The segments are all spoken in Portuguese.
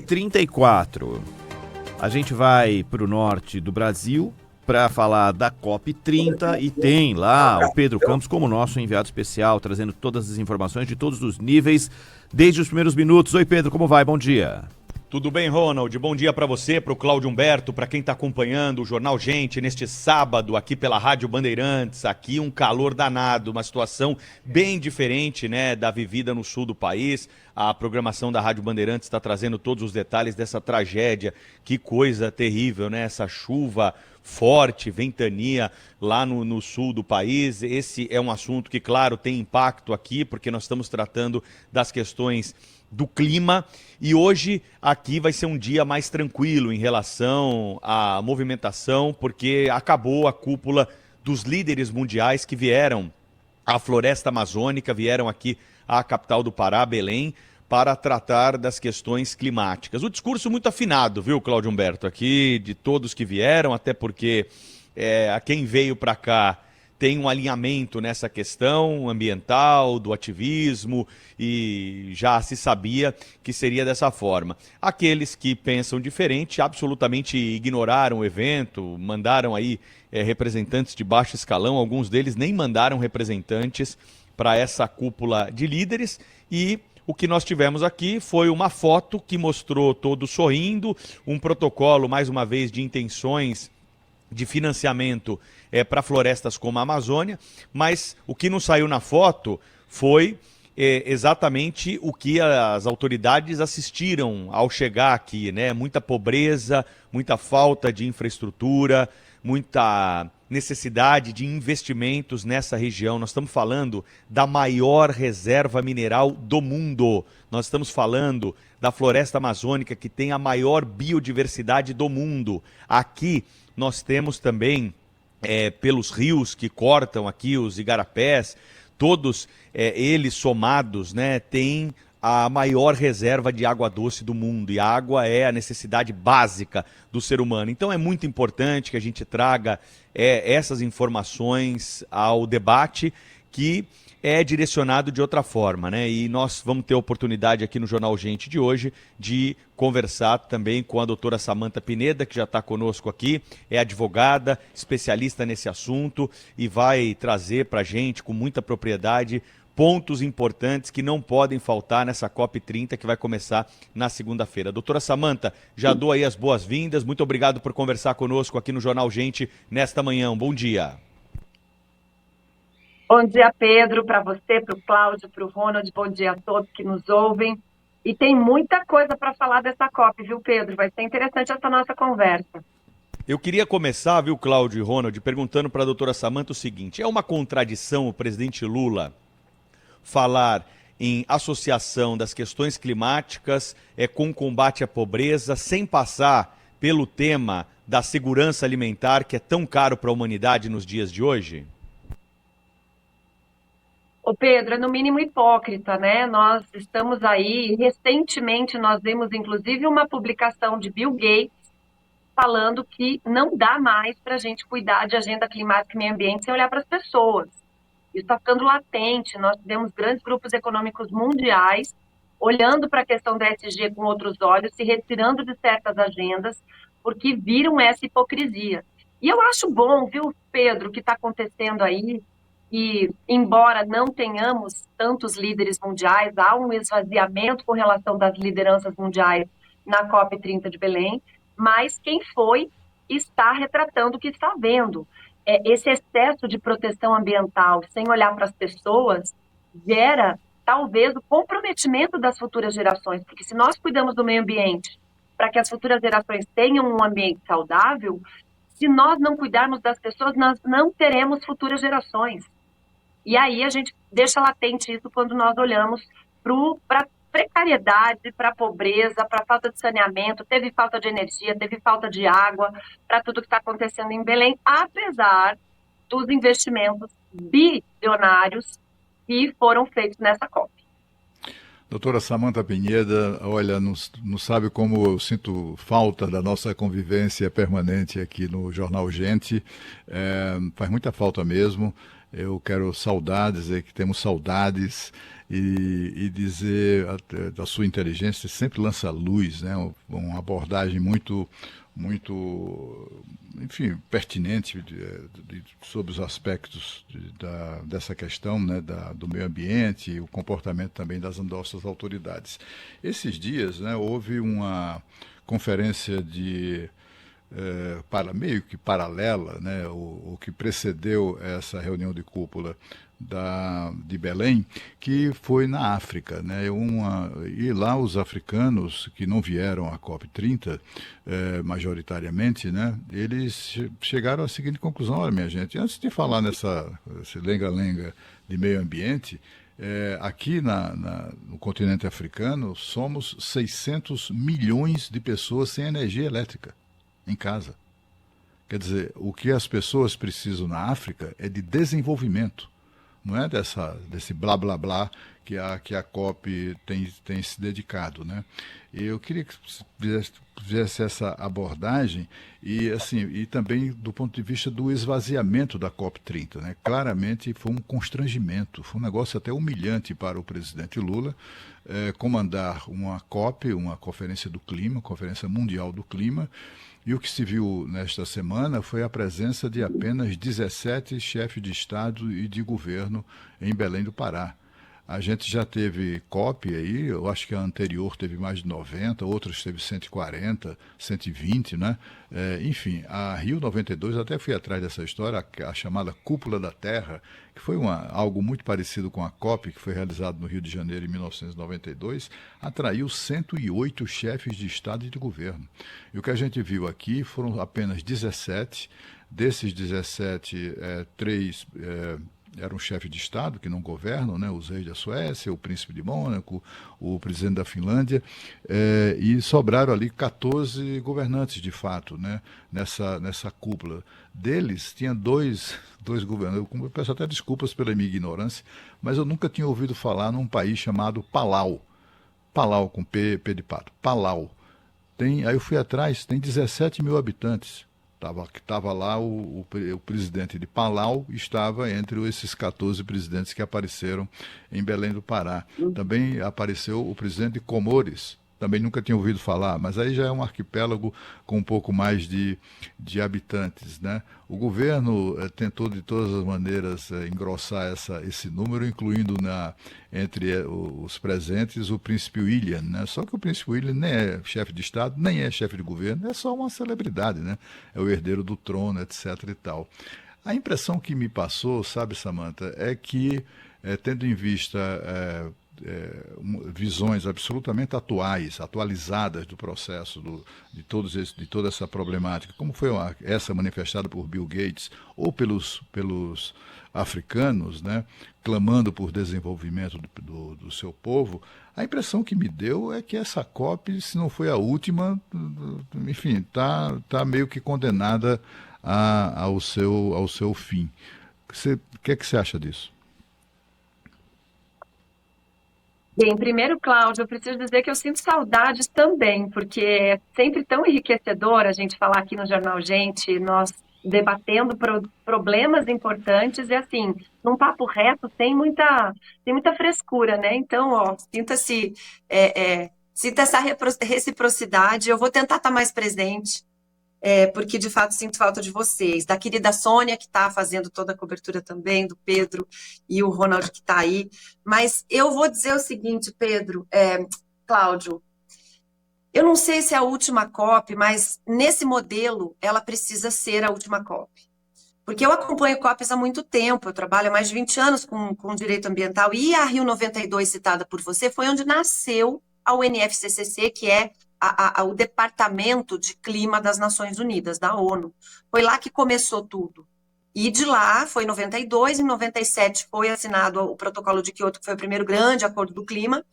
9h34. A gente vai para o norte do Brasil para falar da COP30 e tem lá o Pedro Campos como nosso enviado especial, trazendo todas as informações de todos os níveis, desde os primeiros minutos. Oi, Pedro, como vai? Bom dia. Tudo bem, Ronald? Bom dia para você, para o Cláudio Humberto, para quem está acompanhando o Jornal Gente neste sábado aqui pela Rádio Bandeirantes. Aqui um calor danado, uma situação bem diferente, né, da vivida no sul do país. A programação da Rádio Bandeirantes está trazendo todos os detalhes dessa tragédia. Que coisa terrível, né? Essa chuva forte, ventania lá no sul do país. Esse é um assunto que, claro, tem impacto aqui, porque nós estamos tratando das questões do clima, e hoje aqui vai ser um dia mais tranquilo em relação à movimentação, porque acabou a cúpula dos líderes mundiais que vieram à floresta amazônica, vieram aqui à capital do Pará, Belém, para tratar das questões climáticas. O discurso muito afinado, viu, Cláudio Humberto, aqui de todos que vieram, até porque a quem veio para cá tem um alinhamento nessa questão ambiental, do ativismo, e já se sabia que seria dessa forma. Aqueles que pensam diferente absolutamente ignoraram o evento, mandaram aí representantes de baixo escalão, alguns deles nem mandaram representantes para essa cúpula de líderes, e o que nós tivemos aqui foi uma foto que mostrou todos sorrindo, um protocolo, mais uma vez, de intenções de financiamento para florestas como a Amazônia, mas o que não saiu na foto foi exatamente o que as autoridades assistiram ao chegar aqui, né? Muita pobreza, muita falta de infraestrutura, muita necessidade de investimentos nessa região. Nós estamos falando da maior reserva mineral do mundo. Nós estamos falando da floresta amazônica, que tem a maior biodiversidade do mundo. Aqui nós temos também, pelos rios que cortam aqui, os igarapés, todos eles somados, né, têm a maior reserva de água doce do mundo, e a água é a necessidade básica do ser humano. Então é muito importante que a gente traga essas informações ao debate, que é direcionado de outra forma, né? E nós vamos ter a oportunidade aqui no Jornal Gente de hoje de conversar também com a doutora Samantha Pineda, que já está conosco aqui, é advogada, especialista nesse assunto, e vai trazer para a gente com muita propriedade pontos importantes que não podem faltar nessa COP30 que vai começar na segunda-feira. Doutora Samantha, já dou aí as boas-vindas, muito obrigado por conversar conosco aqui no Jornal Gente nesta manhã. Bom dia. Bom dia, Pedro, para você, para o Cláudio, para o Ronald, bom dia a todos que nos ouvem. E tem muita coisa para falar dessa COP, viu, Pedro? Vai ser interessante essa nossa conversa. Eu queria começar, viu, Cláudio e Ronald, perguntando para a doutora Samantha o seguinte: é uma contradição o presidente Lula falar em associação das questões climáticas com o combate à pobreza, sem passar pelo tema da segurança alimentar, que é tão caro para a humanidade nos dias de hoje? Ô Pedro, é no mínimo hipócrita, né? Nós estamos aí, recentemente nós vimos inclusive uma publicação de Bill Gates falando que não dá mais para a gente cuidar de agenda climática e meio ambiente sem olhar para as pessoas. Isso está ficando latente, nós tivemos grandes grupos econômicos mundiais olhando para a questão da ESG com outros olhos, se retirando de certas agendas, porque viram essa hipocrisia. E eu acho bom, viu, Pedro, o que está acontecendo aí, e embora não tenhamos tantos líderes mundiais, há um esvaziamento com relação das lideranças mundiais na COP30 de Belém, mas quem foi está retratando o que está vendo. Esse excesso de proteção ambiental sem olhar para as pessoas gera, talvez, o comprometimento das futuras gerações, porque se nós cuidamos do meio ambiente para que as futuras gerações tenham um ambiente saudável, se nós não cuidarmos das pessoas, nós não teremos futuras gerações. E aí a gente deixa latente isso quando nós olhamos para a precariedade, para a pobreza, para a falta de saneamento, teve falta de energia, teve falta de água, para tudo que está acontecendo em Belém, apesar dos investimentos bilionários que foram feitos nessa COP. Doutora Samantha Pineda, olha, não sabe como eu sinto falta da nossa convivência permanente aqui no Jornal Gente, faz muita falta mesmo. Eu quero saudar, dizer que temos saudades e dizer da sua inteligência, sempre lança luz, né? Uma abordagem muito, enfim, pertinente sobre os aspectos dessa questão, né, do meio ambiente e o comportamento também das nossas autoridades. Esses dias, né, houve uma conferência meio que paralela, né, o que precedeu essa reunião de cúpula de Belém, que foi na África, né? E lá os africanos que não vieram à COP30, majoritariamente, né? Eles chegaram à seguinte conclusão: olha, minha gente, antes de falar esse lenga-lenga de meio ambiente, aqui no continente africano somos 600 milhões de pessoas sem energia elétrica em casa. Quer dizer, o que as pessoas precisam na África é de desenvolvimento. Não é desse blá blá blá que a COP tem se dedicado, né? E eu queria que fizesse essa abordagem e também do ponto de vista do esvaziamento da COP30, né? Claramente foi um constrangimento, foi um negócio até humilhante para o presidente Lula comandar uma COP, uma Conferência do Clima, Conferência Mundial do Clima. E o que se viu nesta semana foi a presença de apenas 17 chefes de Estado e de governo em Belém do Pará. A gente já teve COP aí, eu acho que a anterior teve mais de 90, outras teve 140, 120, né? Enfim, a Rio 92, até fui atrás dessa história, a chamada Cúpula da Terra, que foi algo muito parecido com a COP, que foi realizado no Rio de Janeiro em 1992, atraiu 108 chefes de Estado e de governo. E o que a gente viu aqui foram apenas 17, desses 17, 3... eram chefes de Estado que não governam, né? Os reis da Suécia, o príncipe de Mônaco, o presidente da Finlândia, e sobraram ali 14 governantes, de fato, né? Nessa cúpula. Deles, tinha dois governantes. Eu peço até desculpas pela minha ignorância, mas eu nunca tinha ouvido falar num país chamado Palau. Palau, com P de pato. Palau. Aí eu fui atrás, tem 17 mil habitantes. Estava lá o presidente de Palau, estava entre esses 14 presidentes que apareceram em Belém do Pará. Também apareceu o presidente de Comores, também nunca tinha ouvido falar, mas aí já é um arquipélago com um pouco mais de habitantes, né? O governo tentou de todas as maneiras engrossar esse número, incluindo entre os presentes o príncipe William, né? Só que o príncipe William nem é chefe de Estado, nem é chefe de governo, é só uma celebridade, né? É o herdeiro do trono, etc. e tal. A impressão que me passou, sabe, Samantha, é que, tendo em vista visões absolutamente atualizadas do processo de toda essa problemática, como foi essa manifestada por Bill Gates ou pelos africanos, né, clamando por desenvolvimento do seu povo, a impressão que me deu é que essa COP, se não foi a última, enfim, tá meio que condenada ao seu fim. O que é que você acha disso? Bem, primeiro, Cláudio, eu preciso dizer que eu sinto saudades também, porque é sempre tão enriquecedor a gente falar aqui no Jornal Gente, nós debatendo problemas importantes e assim, num papo reto, tem muita frescura, né? Então, ó, sinta essa reciprocidade, eu vou tentar estar mais presente, porque de fato sinto falta de vocês, da querida Sônia, que está fazendo toda a cobertura também, do Pedro e o Ronald que está aí. Mas eu vou dizer o seguinte, Pedro, Cláudio, eu não sei se é a última COP, mas nesse modelo ela precisa ser a última COP. Porque eu acompanho COPs há muito tempo, eu trabalho há mais de 20 anos com direito ambiental, e a Rio 92, citada por você, foi onde nasceu a UNFCCC, que é o Departamento de Clima das Nações Unidas, da ONU. Foi lá que começou tudo. E de lá, foi em 92, em 97 foi assinado o Protocolo de Quioto, que foi o primeiro grande acordo do clima,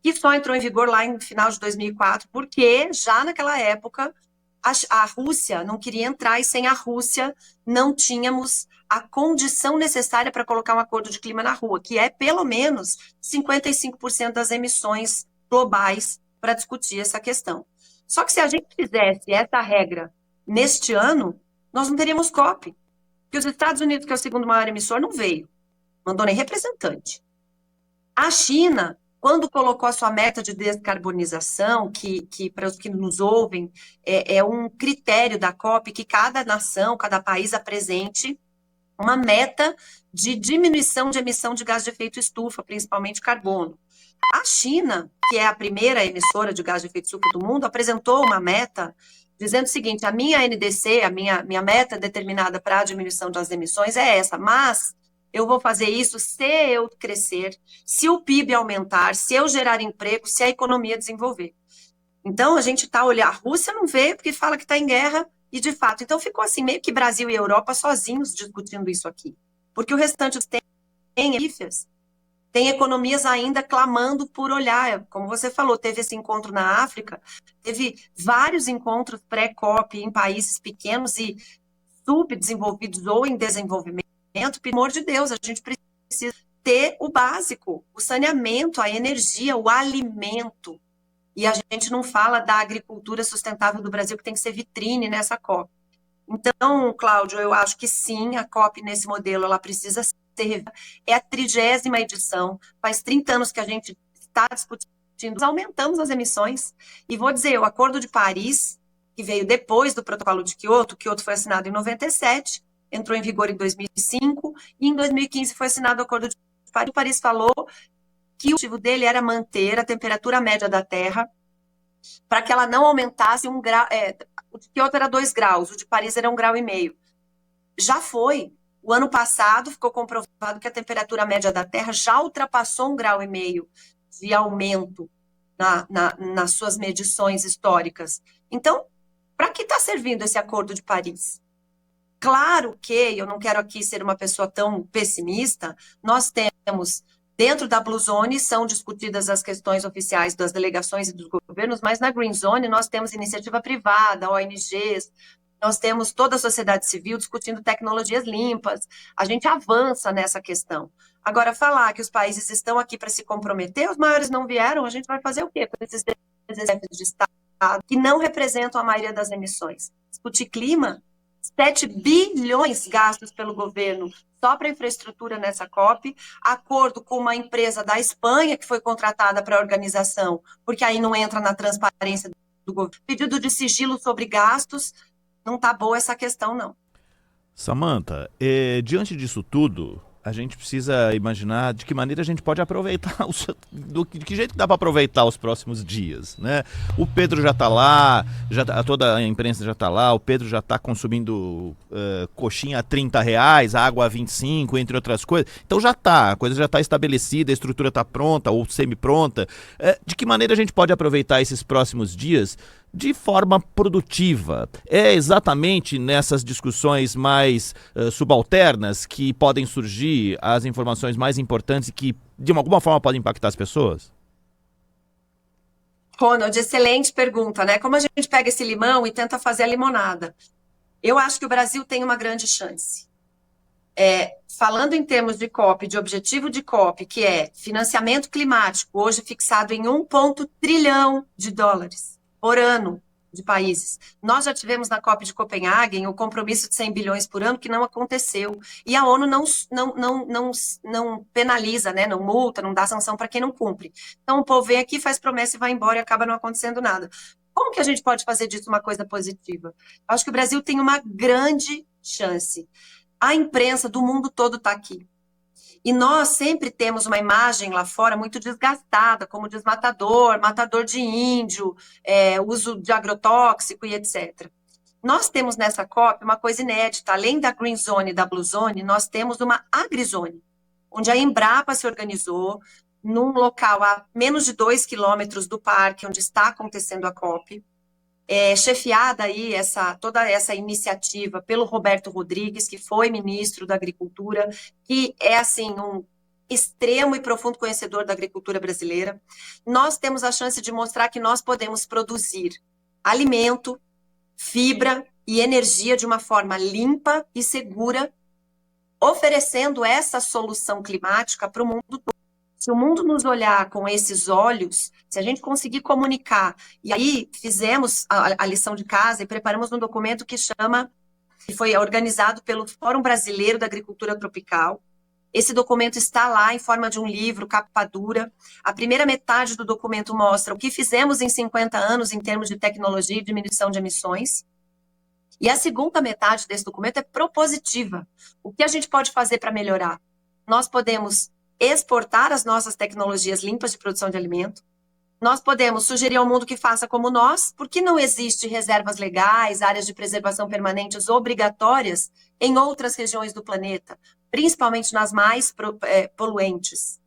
que só entrou em vigor lá em final de 2004, porque já naquela época a Rússia não queria entrar, e sem a Rússia não tínhamos a condição necessária para colocar um acordo de clima na rua, que é pelo menos 55% das emissões globais para discutir essa questão. Só que se a gente fizesse essa regra neste ano, nós não teríamos COP, porque os Estados Unidos, que é o segundo maior emissor, não veio, mandou nem representante. A China, quando colocou a sua meta de descarbonização, que para os que nos ouvem, é um critério da COP que cada nação, cada país apresente uma meta de diminuição de emissão de gás de efeito estufa, principalmente carbono. A China, que é a primeira emissora de gás de efeito estufa do mundo, apresentou uma meta dizendo o seguinte: a minha NDC, a minha meta determinada para a diminuição das emissões é essa, mas eu vou fazer isso se eu crescer, se o PIB aumentar, se eu gerar emprego, se a economia desenvolver. Então, a gente está olhando, a Rússia não veio porque fala que está em guerra, e de fato, então ficou assim, meio que Brasil e Europa sozinhos discutindo isso aqui. Porque o restante tem economias ainda clamando por olhar. Como você falou, teve esse encontro na África, teve vários encontros pré-COP em países pequenos e subdesenvolvidos ou em desenvolvimento. Pelo amor de Deus, a gente precisa ter o básico, o saneamento, a energia, o alimento. E a gente não fala da agricultura sustentável do Brasil, que tem que ser vitrine nessa COP. Então, Cláudio, eu acho que sim, a COP nesse modelo, ela precisa ser revista. É a 30ª edição, faz 30 anos que a gente está discutindo, nós aumentamos as emissões. E vou dizer, o Acordo de Paris, que veio depois do Protocolo de Quioto foi assinado em 97, entrou em vigor em 2005, e em 2015 foi assinado o Acordo de Paris. O Paris falou que o objetivo dele era manter a temperatura média da Terra para que ela não aumentasse 1 grau. O de Kyoto era 2 graus, o de Paris era 1,5 graus. Já foi. O ano passado ficou comprovado que a temperatura média da Terra já ultrapassou 1,5 graus de aumento nas suas medições históricas. Então, para que está servindo esse Acordo de Paris? Claro que, eu não quero aqui ser uma pessoa tão pessimista, nós temos, dentro da Blue Zone, são discutidas as questões oficiais das delegações e dos governos, mas na Green Zone nós temos iniciativa privada, ONGs, nós temos toda a sociedade civil discutindo tecnologias limpas, a gente avança nessa questão. Agora, falar que os países estão aqui para se comprometer, os maiores não vieram, a gente vai fazer o quê com esses chefes de Estado que não representam a maioria das emissões? Discutir clima? 7 bilhões gastos pelo governo só para infraestrutura nessa COP, acordo com uma empresa da Espanha que foi contratada para a organização, porque aí não entra na transparência do governo. Pedido de sigilo sobre gastos, não está boa essa questão, não. Samantha, diante disso tudo, a gente precisa imaginar de que maneira a gente pode aproveitar, de que jeito dá para aproveitar os próximos dias, né? O Pedro já está lá, toda a imprensa já está lá, o Pedro já está consumindo coxinha a R$30, água a 25, entre outras coisas. Então já está, a coisa já está estabelecida, a estrutura está pronta ou semi-pronta. De que maneira a gente pode aproveitar esses próximos dias de forma produtiva? É exatamente nessas discussões mais subalternas que podem surgir as informações mais importantes e que, de alguma forma, podem impactar as pessoas? Ronald, excelente pergunta, né? Como a gente pega esse limão e tenta fazer a limonada? Eu acho que o Brasil tem uma grande chance. Falando em termos de COP, de objetivo de COP, que é financiamento climático, hoje fixado em $1 trilhão por ano de países. Nós já tivemos na COP de Copenhague o compromisso de 100 bilhões por ano, que não aconteceu. E a ONU não penaliza, né? Não multa, não dá sanção para quem não cumpre. Então o povo vem aqui, faz promessa e vai embora e acaba não acontecendo nada. Como que a gente pode fazer disso uma coisa positiva? Acho que o Brasil tem uma grande chance. A imprensa do mundo todo está aqui. E nós sempre temos uma imagem lá fora muito desgastada, como desmatador, matador de índio, uso de agrotóxico e etc. Nós temos nessa COP uma coisa inédita. Além da Green Zone e da Blue Zone, nós temos uma AgriZone, onde a Embrapa se organizou num local a menos de 2 quilômetros do parque, onde está acontecendo a COP. Chefiada aí toda essa iniciativa pelo Roberto Rodrigues, que foi ministro da Agricultura, que é assim um extremo e profundo conhecedor da agricultura brasileira. Nós temos a chance de mostrar que nós podemos produzir alimento, fibra e energia de uma forma limpa e segura, oferecendo essa solução climática para o mundo todo. Se o mundo nos olhar com esses olhos, se a gente conseguir comunicar, e aí fizemos a lição de casa e preparamos um documento que foi organizado pelo Fórum Brasileiro da Agricultura Tropical, Esse documento está lá em forma de um livro, capa dura. A primeira metade do documento mostra o que fizemos em 50 anos em termos de tecnologia e diminuição de emissões. E a segunda metade desse documento é propositiva. O que a gente pode fazer para melhorar? Nós podemos exportar as nossas tecnologias limpas de produção de alimento. Nós podemos sugerir ao mundo que faça como nós, porque não existe reservas legais, áreas de preservação permanentes obrigatórias em outras regiões do planeta, principalmente nas mais poluentes.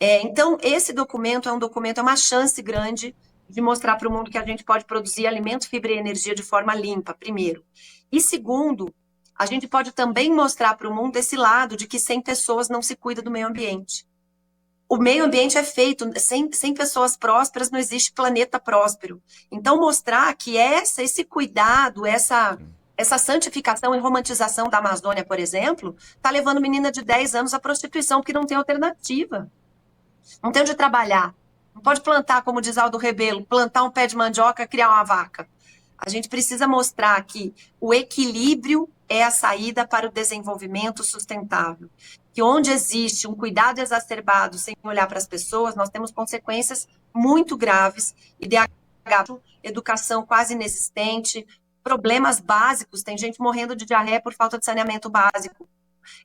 Então, esse documento é uma chance grande de mostrar para o mundo que a gente pode produzir alimento, fibra e energia de forma limpa, primeiro. E segundo, a gente pode também mostrar para o mundo esse lado de que sem pessoas não se cuida do meio ambiente. O meio ambiente é feito, sem pessoas prósperas não existe planeta próspero. Então, mostrar que esse cuidado, essa santificação e romantização da Amazônia, por exemplo, está levando menina de 10 anos à prostituição, porque não tem alternativa. Não tem onde trabalhar. Não pode plantar, como diz Aldo Rebelo, plantar um pé de mandioca, criar uma vaca. A gente precisa mostrar que o equilíbrio é a saída para o desenvolvimento sustentável. Que onde existe um cuidado exacerbado sem olhar para as pessoas, nós temos consequências muito graves, IDH, educação quase inexistente, problemas básicos, tem gente morrendo de diarreia por falta de saneamento básico.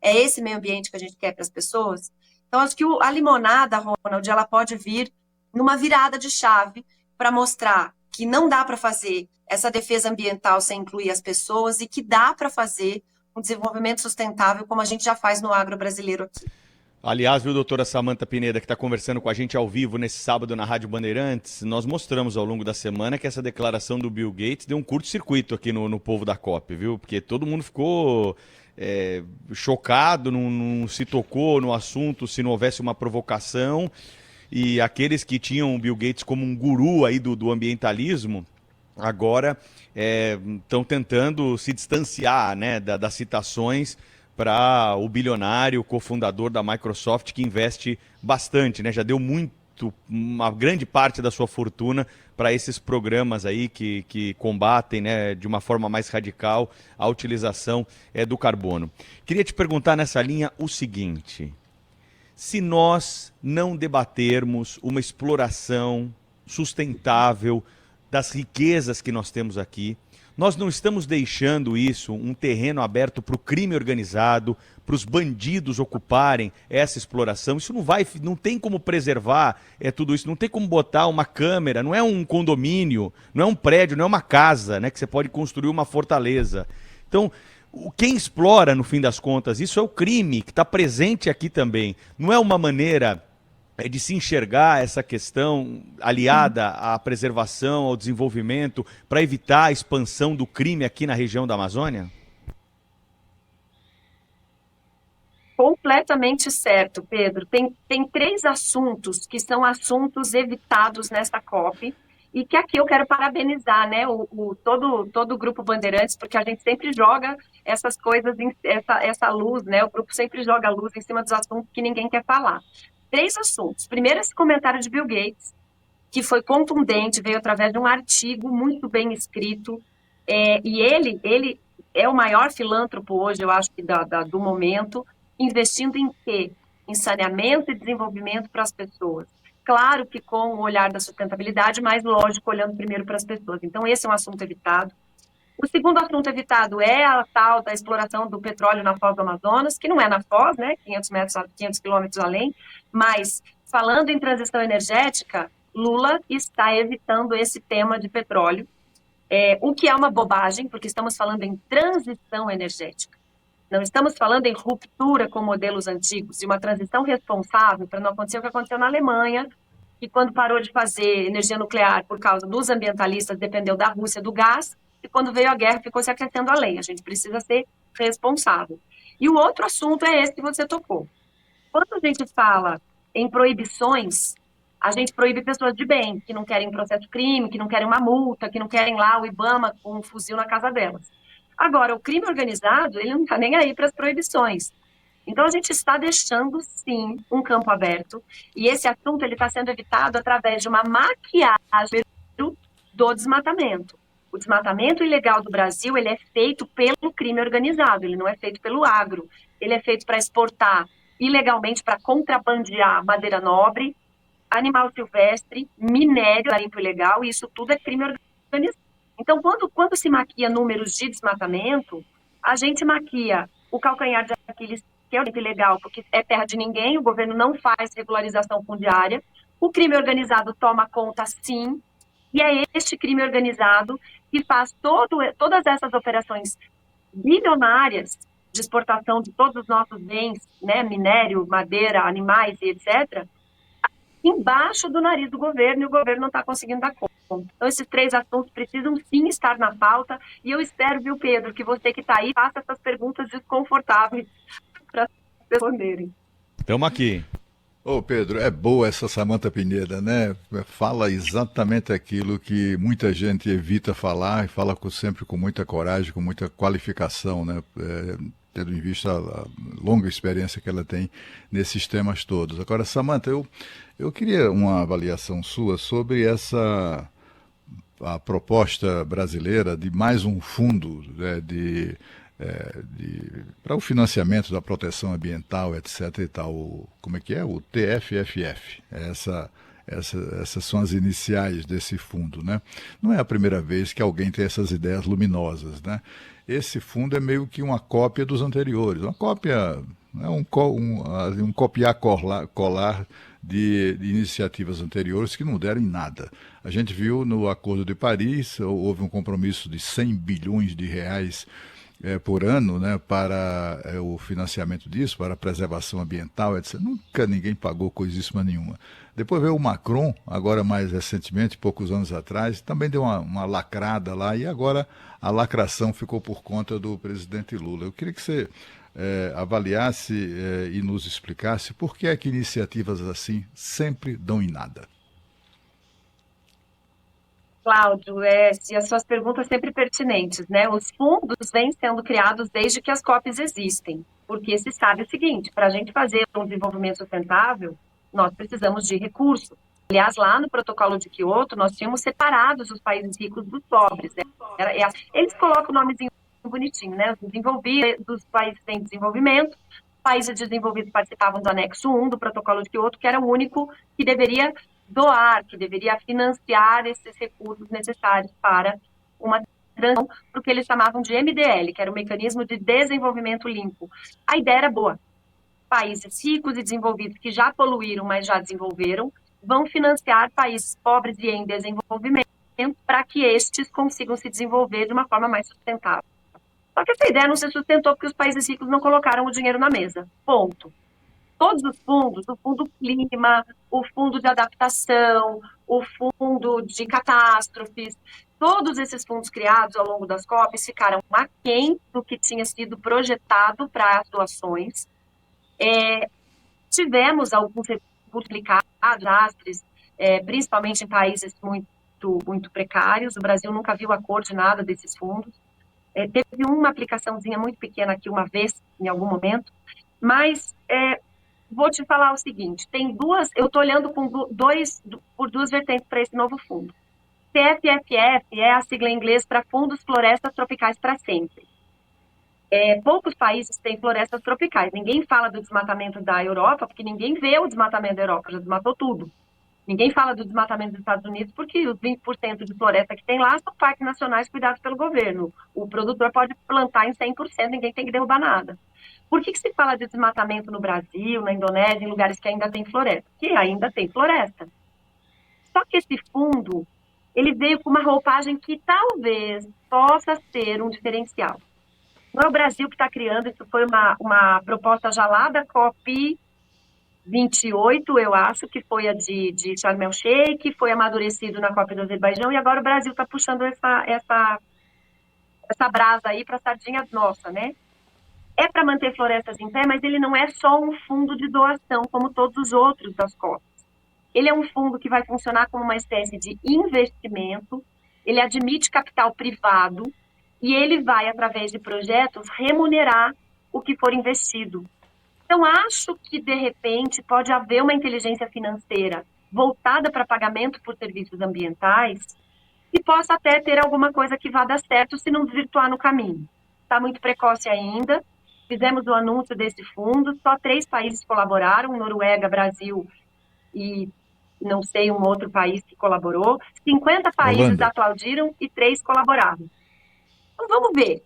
É esse meio ambiente que a gente quer para as pessoas? Então, acho que a limonada, Ronald, ela pode vir numa virada de chave para mostrar que não dá para fazer essa defesa ambiental sem incluir as pessoas e que dá para fazer um desenvolvimento sustentável como a gente já faz no agro brasileiro aqui. Aliás, viu, doutora Samantha Pineda, que está conversando com a gente ao vivo nesse sábado na Rádio Bandeirantes, nós mostramos ao longo da semana que essa declaração do Bill Gates deu um curto-circuito aqui no povo da COP, viu? Porque todo mundo ficou chocado, não se tocou no assunto se não houvesse uma provocação, e aqueles que tinham o Bill Gates como um guru aí do ambientalismo, agora estão tentando se distanciar, né, das citações para o bilionário cofundador da Microsoft, que investe bastante, né? Já deu uma grande parte da sua fortuna para esses programas aí que combatem, né, de uma forma mais radical a utilização do carbono. Queria te perguntar nessa linha o seguinte: se nós não debatermos uma exploração sustentável das riquezas que nós temos aqui, nós não estamos deixando isso um terreno aberto para o crime organizado, para os bandidos ocuparem essa exploração. Isso não tem como preservar tudo isso, não tem como botar uma câmera, não é um condomínio, não é um prédio, não é uma casa, né, que você pode construir uma fortaleza. Então, quem explora, no fim das contas, isso é o crime que está presente aqui também. Não é uma maneira de se enxergar essa questão aliada à preservação, ao desenvolvimento, para evitar a expansão do crime aqui na região da Amazônia? Completamente certo, Pedro. Tem 3 assuntos que são assuntos evitados nessa COP e que aqui eu quero parabenizar, né, todo o Grupo Bandeirantes, porque a gente sempre joga essas coisas, essa luz, né, o grupo sempre joga a luz em cima dos assuntos que ninguém quer falar. 3 assuntos. Primeiro, esse comentário de Bill Gates, que foi contundente, veio através de um artigo muito bem escrito, e ele é o maior filântropo hoje, eu acho que do momento, investindo em quê? Em saneamento e desenvolvimento para as pessoas. Claro que com o olhar da sustentabilidade, mas lógico, olhando primeiro para as pessoas. Então, esse é um assunto evitado. O segundo assunto evitado é a tal da exploração do petróleo na Foz do Amazonas, que não é na Foz, né, 500 quilômetros além, mas falando em transição energética, Lula está evitando esse tema de petróleo, o que é uma bobagem, porque estamos falando em transição energética. Não estamos falando em ruptura com modelos antigos, e uma transição responsável para não acontecer o que aconteceu na Alemanha, que quando parou de fazer energia nuclear por causa dos ambientalistas, dependeu da Rússia do gás, e quando veio a guerra ficou se aquecendo a lenha. A gente precisa ser responsável. E o outro assunto é esse que você tocou. Quando a gente fala em proibições, a gente proíbe pessoas de bem, que não querem processo de crime, que não querem uma multa, que não querem lá o IBAMA com um fuzil na casa delas. Agora, o crime organizado, ele não está nem aí para as proibições. Então, a gente está deixando, sim, um campo aberto, e esse assunto está sendo evitado através de uma maquiagem do desmatamento. O desmatamento ilegal do Brasil, ele é feito pelo crime organizado, ele não é feito pelo agro. Ele é feito para exportar ilegalmente para contrabandear madeira nobre, animal silvestre, minério, garimpo ilegal, e isso tudo é crime organizado. Então, quando se maquia números de desmatamento, a gente maquia o calcanhar de Aquiles, que é o garimpo ilegal, porque é terra de ninguém, o governo não faz regularização fundiária, o crime organizado toma conta, sim, e é este crime organizado que faz todas essas operações bilionárias de exportação de todos os nossos bens, né, minério, madeira, animais e etc., embaixo do nariz do governo, e o governo não está conseguindo dar conta. Então, esses 3 assuntos precisam sim estar na pauta, e eu espero, viu, Pedro, que você que está aí faça essas perguntas desconfortáveis para responderem. Estamos aqui. Ô Pedro, é boa essa Samantha Pineda, né? Fala exatamente aquilo que muita gente evita falar e fala sempre com muita coragem, com muita qualificação, né? Tendo em vista a longa experiência que ela tem nesses temas todos. Agora, Samantha, eu queria uma avaliação sua sobre a proposta brasileira de mais um fundo, né, para o financiamento da proteção ambiental, etc. e tal. Como é que é? O TFFF. Essas são as iniciais desse fundo, né? Não é a primeira vez que alguém tem essas ideias luminosas, né? Esse fundo é meio que uma cópia dos anteriores, uma cópia, né, um copiar-colar de iniciativas anteriores que não deram em nada. A gente viu no Acordo de Paris, houve um compromisso de 100 bilhões de reais por ano, né, para o financiamento disso, para a preservação ambiental, etc. Nunca ninguém pagou coisíssima nenhuma. Depois veio o Macron, agora mais recentemente, poucos anos atrás, também deu uma lacrada lá, e agora a lacração ficou por conta do presidente Lula. Eu queria que você avaliasse e nos explicasse por que é que iniciativas assim sempre dão em nada. Cláudio, e as suas perguntas sempre pertinentes, né? Os fundos vêm sendo criados desde que as COPs existem, porque se sabe o seguinte, para a gente fazer um desenvolvimento sustentável, nós precisamos de recursos. Aliás, lá no protocolo de Quioto, nós tínhamos separados os países ricos dos pobres, né? Eles colocam o nomezinho bonitinho, né? Os desenvolvidos, dos países em desenvolvimento, países desenvolvidos participavam do anexo 1 do protocolo de Quioto, que era o único que deveria doar, que deveria financiar esses recursos necessários para uma transição, para o que eles chamavam de MDL, que era o Mecanismo de Desenvolvimento Limpo. A ideia era boa. Países ricos e desenvolvidos que já poluíram, mas já desenvolveram, vão financiar países pobres e em desenvolvimento para que estes consigam se desenvolver de uma forma mais sustentável. Só que essa ideia não se sustentou porque os países ricos não colocaram o dinheiro na mesa. Ponto. Todos os fundos, o fundo clima, o fundo de adaptação, o fundo de catástrofes, todos esses fundos criados ao longo das COPs ficaram aquém do que tinha sido projetado para as doações. Tivemos alguns recursos aplicados, desastres, principalmente em países muito precários. O Brasil nunca viu a cor de nada desses fundos. Teve uma aplicaçãozinha muito pequena aqui uma vez, em algum momento, mas vou te falar o seguinte, eu estou olhando por duas vertentes para esse novo fundo. TFFF é a sigla em inglês para Fundos Florestas Tropicais para Sempre. Poucos países têm florestas tropicais. Ninguém fala do desmatamento da Europa, porque ninguém vê o desmatamento da Europa, já desmatou tudo. Ninguém fala do desmatamento dos Estados Unidos, porque os 20% de floresta que tem lá são parques nacionais cuidados pelo governo. O produtor pode plantar em 100%, ninguém tem que derrubar nada. Por que se fala de desmatamento no Brasil, na Indonésia, em lugares que ainda tem floresta? Que ainda tem floresta. Só que esse fundo, ele veio com uma roupagem que talvez possa ser um diferencial. Não é o Brasil que está criando, isso foi uma proposta já lá da COP 28, eu acho, que foi a de Sharm el-Sheikh, foi amadurecido na COP do Azerbaijão, e agora o Brasil está puxando essa brasa aí para a sardinha nossa, né? É para manter florestas em pé, mas ele não é só um fundo de doação, como todos os outros das COPs. Ele é um fundo que vai funcionar como uma espécie de investimento, ele admite capital privado, e ele vai, através de projetos, remunerar o que for investido. Então, acho que, de repente, pode haver uma inteligência financeira voltada para pagamento por serviços ambientais e possa até ter alguma coisa que vá dar certo se não desvirtuar no caminho. Está muito precoce ainda, fizemos o anúncio desse fundo, só 3 países colaboraram, Noruega, Brasil e não sei um outro país que colaborou. 50 países Holanda. aplaudiram e 3 colaboraram. Então vamos ver.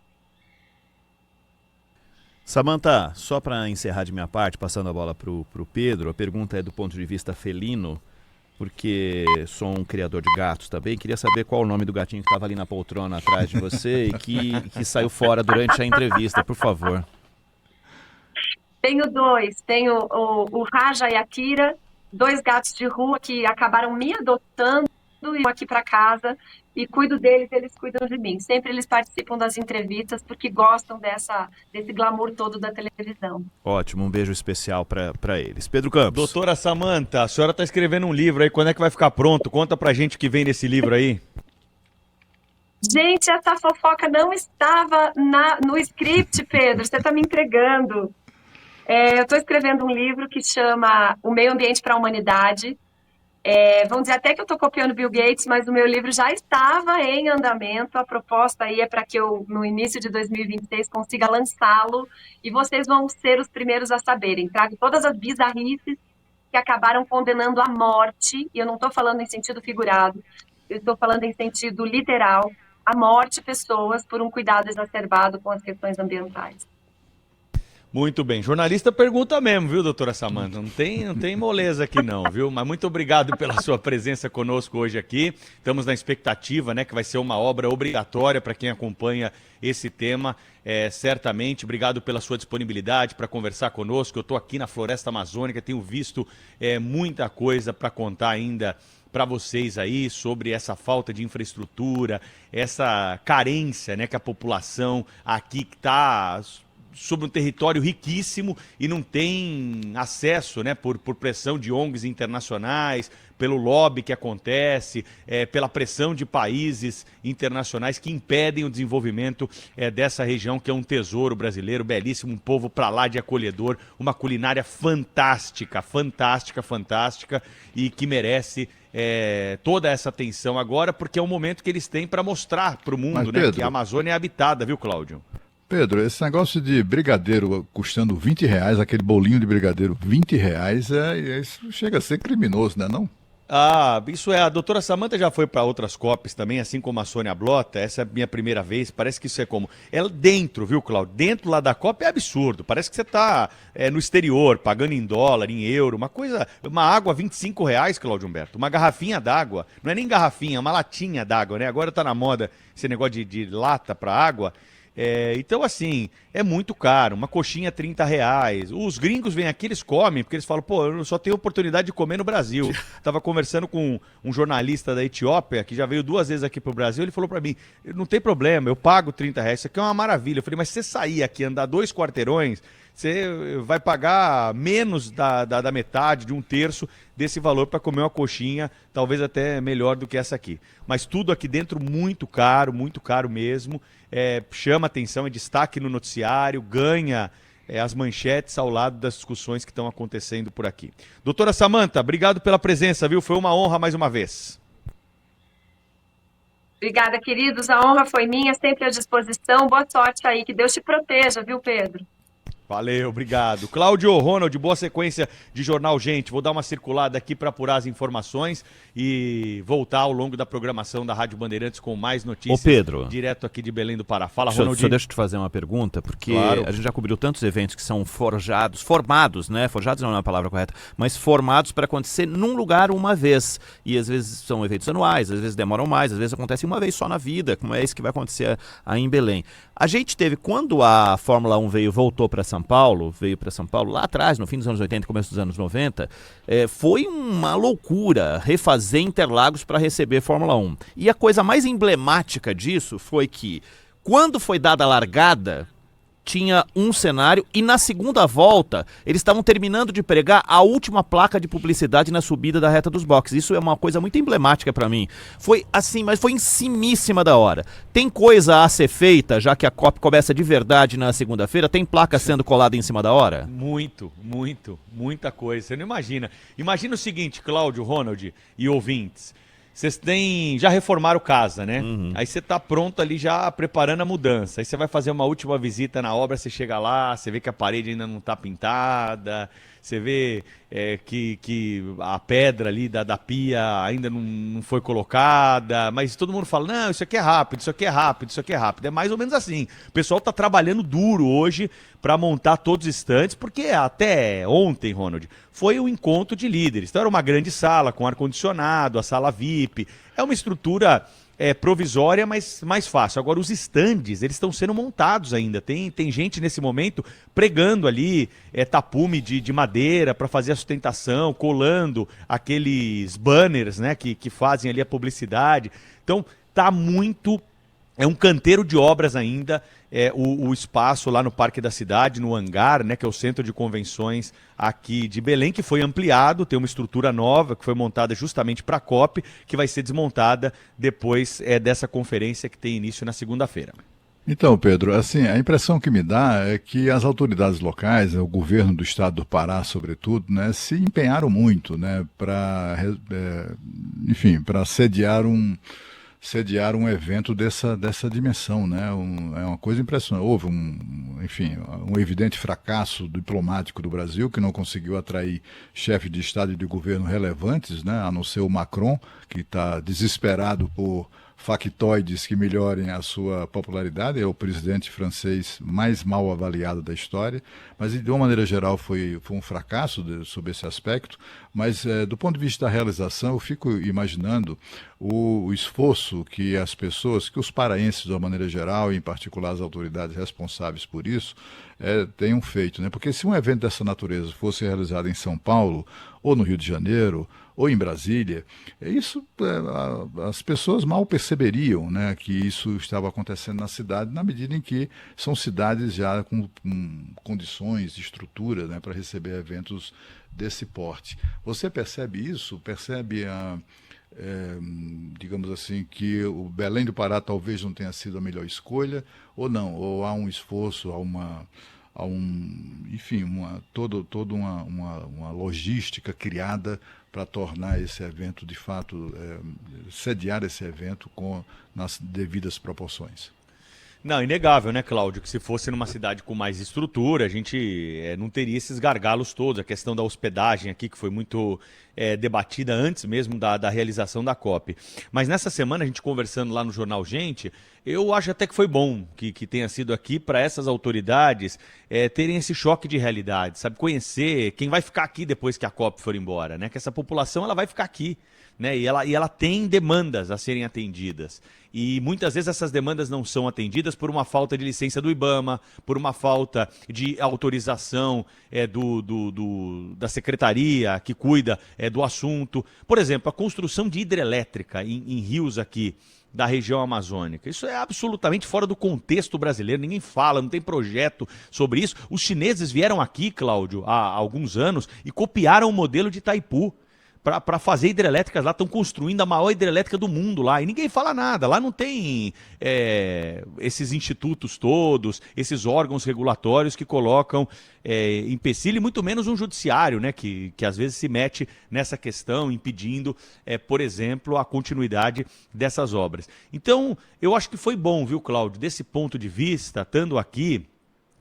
Samantha, só para encerrar de minha parte, passando a bola pro Pedro, a pergunta é do ponto de vista felino, porque sou um criador de gatos também. Queria saber qual o nome do gatinho que estava ali na poltrona atrás de você e que saiu fora durante a entrevista, por favor. Tenho 2, tenho o Raja e a Kira, 2 gatos de rua que acabaram me adotando e vão aqui para casa e cuido deles, eles cuidam de mim. Sempre eles participam das entrevistas porque gostam desse glamour todo da televisão. Ótimo, um beijo especial para eles. Pedro Campos. Doutora Samantha, a senhora está escrevendo um livro aí, quando é que vai ficar pronto? Conta pra gente o que vem nesse livro aí. Gente, essa fofoca não estava no script, Pedro, você está me entregando. Eu estou escrevendo um livro que chama O Meio Ambiente para a Humanidade. Vamos dizer até que eu estou copiando Bill Gates, mas o meu livro já estava em andamento. A proposta aí é para que eu, no início de 2026, consiga lançá-lo e vocês vão ser os primeiros a saberem. Trago todas as bizarrices que acabaram condenando à morte, e eu não estou falando em sentido figurado, eu estou falando em sentido literal, à morte pessoas por um cuidado exacerbado com as questões ambientais. Muito bem. Jornalista pergunta mesmo, viu, doutora Samantha? Não tem moleza aqui não, viu? Mas muito obrigado pela sua presença conosco hoje aqui. Estamos na expectativa, né, que vai ser uma obra obrigatória para quem acompanha esse tema, certamente. Obrigado pela sua disponibilidade para conversar conosco. Eu estou aqui na Floresta Amazônica, tenho visto muita coisa para contar ainda para vocês aí sobre essa falta de infraestrutura, essa carência, né, que a população aqui está sobre um território riquíssimo e não tem acesso, né, por pressão de ONGs internacionais, pelo lobby que acontece, pela pressão de países internacionais que impedem o desenvolvimento dessa região, que é um tesouro brasileiro, belíssimo, um povo para lá de acolhedor, uma culinária fantástica, fantástica, fantástica, e que merece toda essa atenção agora, porque é o momento que eles têm para mostrar para o mundo, né, que a Amazônia é habitada, viu, Cláudio? Pedro, esse negócio de brigadeiro custando R$20, aquele bolinho de brigadeiro R$20, isso chega a ser criminoso, né, não? Ah, isso a doutora Samantha já foi para outras COPs também, assim como a Sônia Blota, essa é a minha primeira vez, parece que isso é como... Ela dentro, viu, Cláudio? Dentro lá da COP é absurdo, parece que você está no exterior, pagando em dólar, em euro, uma água R$25, Cláudio Humberto, uma garrafinha d'água, não é nem garrafinha, é uma latinha d'água, né? Agora está na moda esse negócio de lata para água. Então, assim, é muito caro. Uma coxinha R$30. Os gringos vêm aqui, eles comem, porque eles falam, pô, eu só tenho oportunidade de comer no Brasil. Tava conversando com um jornalista da Etiópia, que já veio 2 vezes aqui pro Brasil, ele falou para mim, não tem problema, eu pago R$30, isso aqui é uma maravilha. Eu falei, mas se você sair aqui, andar 2 quarteirões, você vai pagar menos da metade, de 1/3 desse valor para comer uma coxinha, talvez até melhor do que essa aqui. Mas tudo aqui dentro muito caro mesmo. Chama atenção, é destaque no noticiário, ganha as manchetes ao lado das discussões que estão acontecendo por aqui. Doutora Samantha, obrigado pela presença, viu? Foi uma honra mais uma vez. Obrigada, queridos. A honra foi minha, sempre à disposição. Boa sorte aí, que Deus te proteja, viu, Pedro? Valeu, obrigado. Cláudio, Ronald, boa sequência de Jornal Gente. Vou dar uma circulada aqui para apurar as informações e voltar ao longo da programação da Rádio Bandeirantes com mais notícias. Ô Pedro, direto aqui de Belém do Pará. Fala, Ronald. Ronald. Deixa eu te fazer uma pergunta, porque claro, a gente já cobriu tantos eventos que são formados, né? Forjados não é a palavra correta, mas formados para acontecer num lugar uma vez. E às vezes são eventos anuais, às vezes demoram mais, às vezes acontece uma vez só na vida, como é esse que vai acontecer aí em Belém. A gente teve, quando a Fórmula 1 veio para São Paulo lá atrás, no fim dos anos 80 e começo dos anos 90, foi uma loucura refazer Interlagos para receber Fórmula 1. E a coisa mais emblemática disso foi que, quando foi dada a largada, tinha um cenário e na segunda volta eles estavam terminando de pregar a última placa de publicidade na subida da reta dos boxes. Isso é uma coisa muito emblemática para mim. Foi assim, mas foi em cimíssima da hora. Tem coisa a ser feita, já que a COP começa de verdade na segunda-feira? Tem placa sendo colada em cima da hora? Muita coisa. Você não imagina. Imagina o seguinte, Cláudio, Ronald e ouvintes. vocês já reformaram casa, né? Uhum. Aí você tá pronto ali já preparando a mudança. Aí você vai fazer uma última visita na obra, você chega lá, você vê que a parede ainda não tá pintada, você vê que a pedra ali da pia ainda não foi colocada, mas todo mundo fala, não, isso aqui é rápido, isso aqui é rápido, isso aqui é rápido. É mais ou menos assim. O pessoal tá trabalhando duro hoje para montar todos os estantes, porque até ontem, Ronald, foi um encontro de líderes. Então era uma grande sala com ar-condicionado, a sala VIP. É uma estrutura provisória, mas mais fácil. Agora, os estandes, eles estão sendo montados ainda. Tem gente nesse momento pregando ali tapume de madeira para fazer a sustentação, colando aqueles banners, né, que fazem ali a publicidade. Então, tá muito... É um canteiro de obras ainda, o espaço lá no Parque da Cidade, no hangar, né, que é o centro de convenções aqui de Belém, que foi ampliado, tem uma estrutura nova que foi montada justamente para a COP, que vai ser desmontada depois dessa conferência que tem início na segunda-feira. Então, Pedro, assim, a impressão que me dá é que as autoridades locais, o governo do estado do Pará, sobretudo, né, se empenharam muito, né, para sediar um evento dessa dimensão, né? É uma coisa impressionante. Houve um evidente fracasso diplomático do Brasil, que não conseguiu atrair chefes de Estado e de governo relevantes, né? A não ser o Macron, que está desesperado por factoides que melhorem a sua popularidade, é o presidente francês mais mal avaliado da história, mas de uma maneira geral foi um fracasso sob esse aspecto, mas do ponto de vista da realização, eu fico imaginando o esforço que as pessoas, que os paraenses de uma maneira geral, e em particular as autoridades responsáveis por isso, tenham feito, né? Porque se um evento dessa natureza fosse realizado em São Paulo, ou no Rio de Janeiro, ou em Brasília, as pessoas mal perceberiam, né, que isso estava acontecendo na cidade, na medida em que são cidades já com condições, estrutura, né, para receber eventos desse porte. Você percebe isso? Percebe digamos assim, que o Belém do Pará talvez não tenha sido a melhor escolha, ou não? Ou há um esforço, toda uma logística criada para tornar esse evento, de fato, sediar esse evento nas devidas proporções? Não, inegável, né, Cláudio, que se fosse numa cidade com mais estrutura, a gente não teria esses gargalos todos. A questão da hospedagem aqui, que foi muito debatida antes mesmo da realização da COP. Mas nessa semana, a gente conversando lá no Jornal Gente, eu acho até que foi bom que tenha sido aqui para essas autoridades terem esse choque de realidade, sabe? Conhecer quem vai ficar aqui depois que a COP for embora, né? Que essa população ela vai ficar aqui. Né? E ela tem demandas a serem atendidas. E muitas vezes essas demandas não são atendidas por uma falta de licença do IBAMA, por uma falta de autorização da secretaria que cuida do assunto. Por exemplo, a construção de hidrelétrica em rios aqui da região amazônica. Isso é absolutamente fora do contexto brasileiro, ninguém fala, não tem projeto sobre isso. Os chineses vieram aqui, Cláudio, há alguns anos e copiaram o modelo de Itaipu. Para fazer hidrelétricas lá, estão construindo a maior hidrelétrica do mundo lá, e ninguém fala nada, lá não tem esses institutos todos, esses órgãos regulatórios que colocam empecilho, e muito menos um judiciário, né, que às vezes se mete nessa questão, impedindo, por exemplo, a continuidade dessas obras. Então, eu acho que foi bom, viu, Cláudio, desse ponto de vista, estando aqui,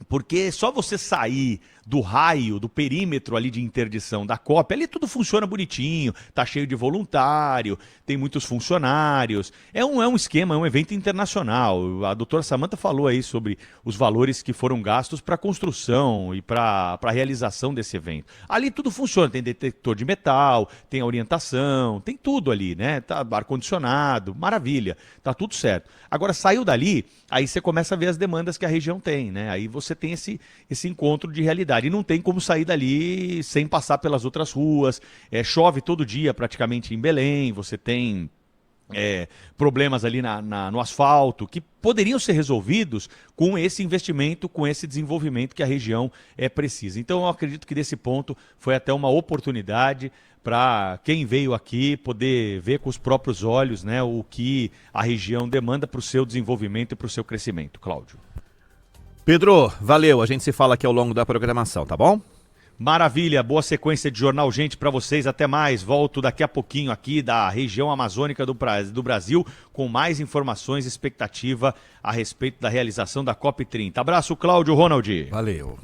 porque só você sair do raio, do perímetro ali de interdição da COP, ali tudo funciona bonitinho, tá cheio de voluntário, tem muitos funcionários, é um esquema, é um evento internacional. A doutora Samantha falou aí sobre os valores que foram gastos para a construção e para a realização desse evento. Ali tudo funciona, tem detector de metal, tem orientação, tem tudo ali, né? Tá ar-condicionado, maravilha, tá tudo certo. Agora, saiu dali, aí você começa a ver as demandas que a região tem, né? Aí você tem esse encontro de realidade. E não tem como sair dali sem passar pelas outras ruas. Chove todo dia praticamente em Belém, você tem problemas ali no asfalto que poderiam ser resolvidos com esse investimento, com esse desenvolvimento que a região precisa. Então eu acredito que desse ponto foi até uma oportunidade para quem veio aqui poder ver com os próprios olhos, né, o que a região demanda para o seu desenvolvimento e para o seu crescimento. Cláudio. Pedro, valeu. A gente se fala aqui ao longo da programação, tá bom? Maravilha, boa sequência de Jornal Gente para vocês, até mais. Volto daqui a pouquinho aqui da região amazônica do Brasil com mais informações e expectativa a respeito da realização da COP30. Abraço, Cláudio, Ronald. Valeu.